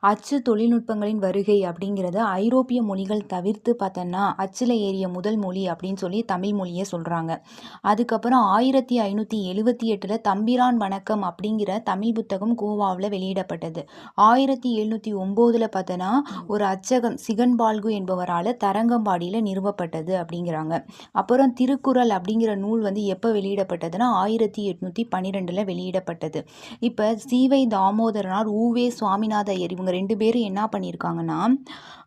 அச்சு தொழில்நுட்பங்களின் வருகை அப்படிங்கிறது ஐரோப்பிய மொழிகள் தவிர்த்து பார்த்தோன்னா அச்சில் ஏறிய முதல் மொழி அப்படின்னு சொல்லி தமிழ் மொழியை சொல்கிறாங்க. அதுக்கப்புறம் 1578 தம்பிரான் வணக்கம் அப்படிங்கிற தமிழ் புத்தகம் கோவாவில் வெளியிடப்பட்டது. 1709 பார்த்தோன்னா ஒரு அச்சகம் சிகன்பால்கு என்பவரால் தரங்கம்பாடியில் நிறுவப்பட்டது அப்படிங்கிறாங்க. அப்புறம் திருக்குறள் அப்படிங்கிற நூல் எப்போ வெளியிடப்பட்டதுன்னா 1812 வெளியிடப்பட்டது. இப்போ சீவை தாமோதரனார், ஊவே சுவாமிநாத ஐயர் இவங்க 2 பேரும் என்ன பண்ணியிருக்காங்கன்னா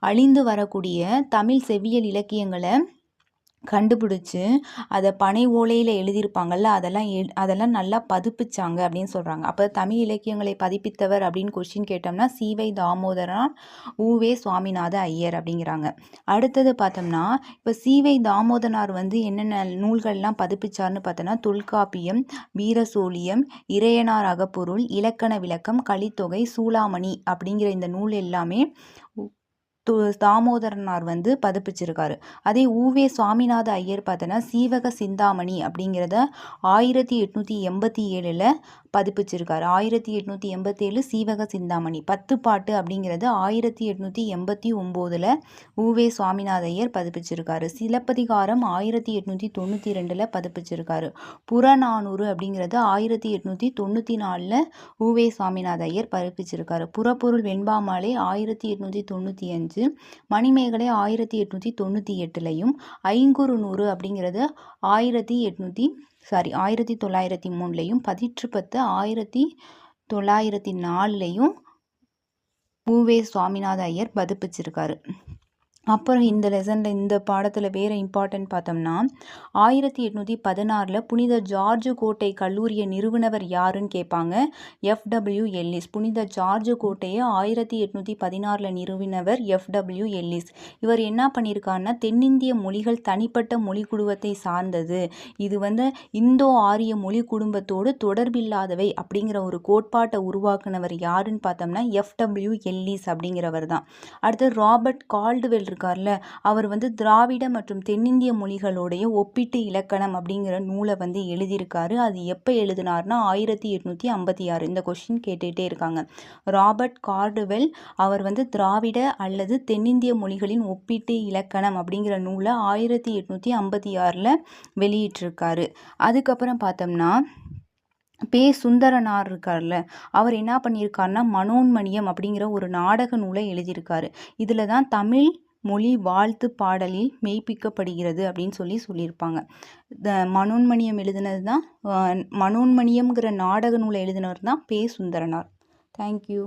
அழிந்து வரக்கூடிய தமிழ் செவ்வியல் இலக்கியங்களை கண்டுபிடிச்சு அதை பனை ஓலையில் எழுதியிருப்பாங்கல்ல, அதெல்லாம் நல்லா பதிப்பிச்சாங்க அப்படின்னு சொல்கிறாங்க. அப்போ தமிழ் இலக்கியங்களை பதிப்பித்தவர் அப்படின்னு கொஸ்டின் கேட்டோம்னா சீவை தாமோதரனார், ஊவே சுவாமிநாத ஐயர் அப்படிங்கிறாங்க. அடுத்தது பார்த்தோம்னா இப்போ சீவை தாமோதரனார் என்னென்ன நூல்கள்லாம் பதிப்பிச்சார்னு பார்த்தோன்னா தொல்காப்பியம், வீரசோழியம், இறையனார் அகப்பொருள், இலக்கண விளக்கம், கலித்தொகை, சூளாமணி அப்படிங்கிற இந்த நூல் எல்லாமே தாமோதரனார் பதிப்பிச்சிருக்காரு. அதே ஊவே சுவாமிநாத ஐயர் பார்த்தோன்னா சீவக சிந்தாமணி அப்படிங்கிறத 1887 பதிப்பிச்சிருக்காரு. 1887 சீவக சிந்தாமணி. 10 பாட்டு அப்படிங்கிறது 1889 ஊவே சுவாமிநாத ஐயர் பதிப்பிச்சிருக்காரு. சிலப்பதிகாரம் 1892 பதிப்பிச்சிருக்காரு. புறநானூறு அப்படிங்கிறது 1894 ஊவே சுவாமிநாத ஐயர் பதிப்பிச்சிருக்காரு. புறப்பொருள் வெண்பாமாலை 1895, மணிமேகலை 1898 ஐங்குறுநூறு அப்படிங்கிறது 1903 பதிற்றுப்பத்து 1904 ஊவே சுவாமிநாத ஐயர் பதிப்பிச்சிருக்காரு. அப்புறம் இந்த லெசனில் இந்த பாடத்தில் வேறு இம்பார்ட்டன்ட் பார்த்தோம்னா 1816 புனித ஜார்ஜ் கோட்டை கல்லூரியை நிறுவனவர் யாருன்னு கேட்பாங்க. FW Ellis. புனித ஜார்ஜ் கோட்டையை 1816 நிறுவினவர் FW எல்லிஸ். இவர் என்ன பண்ணியிருக்காருன்னா தென்னிந்திய மொழிகள் தனிப்பட்ட மொழி குடும்பத்தை சார்ந்தது, இது இந்தோ ஆரிய மொழி குடும்பத்தோடு தொடர்பில்லாதவை அப்படிங்கிற ஒரு கோட்பாட்டை உருவாக்குனவர் யாருன்னு பார்த்தோம்னா FW எல்லிஸ் அப்படிங்கிறவர் தான். அடுத்து ராபர்ட் கால்டுவெல் இருக்கார்ல, அவர் திராவிட மற்றும் தென்னிந்திய மொழிகளுடைய ஒப்பீட்டு இலக்கணம் அப்படிங்கிற நூலை எழுதியிருக்காரு. அது எப்போ எழுதினார்னா 1856. இந்த கொஸ்டின் கேட்டுகிட்டே இருக்காங்க. ராபர்ட் கால்டுவெல் அவர் திராவிட அல்லது தென்னிந்திய மொழிகளின் ஒப்பீட்டு இலக்கணம் அப்படிங்கிற நூலை 1856 வெளியிட்டிருக்காரு. அதுக்கப்புறம் பார்த்தோம்னா சுந்தரனார் இருக்கார்ல, அவர் என்ன பண்ணியிருக்காருன்னா மனோன்மணியம் அப்படிங்கிற ஒரு நாடக நூலை எழுதியிருக்காரு. இதில் தான் தமிழ் மொழி வாழ்த்து பாடலில் மெய்ப்பிக்கப்படுகிறது அப்படின்னு சொல்லியிருப்பாங்க. மனோன்மணியம் எழுதினது தான் மனோன்மணியம்ங்கிற நாடக நூலை எழுதினவர் தான் சுந்தரனார். தேங்க்யூ.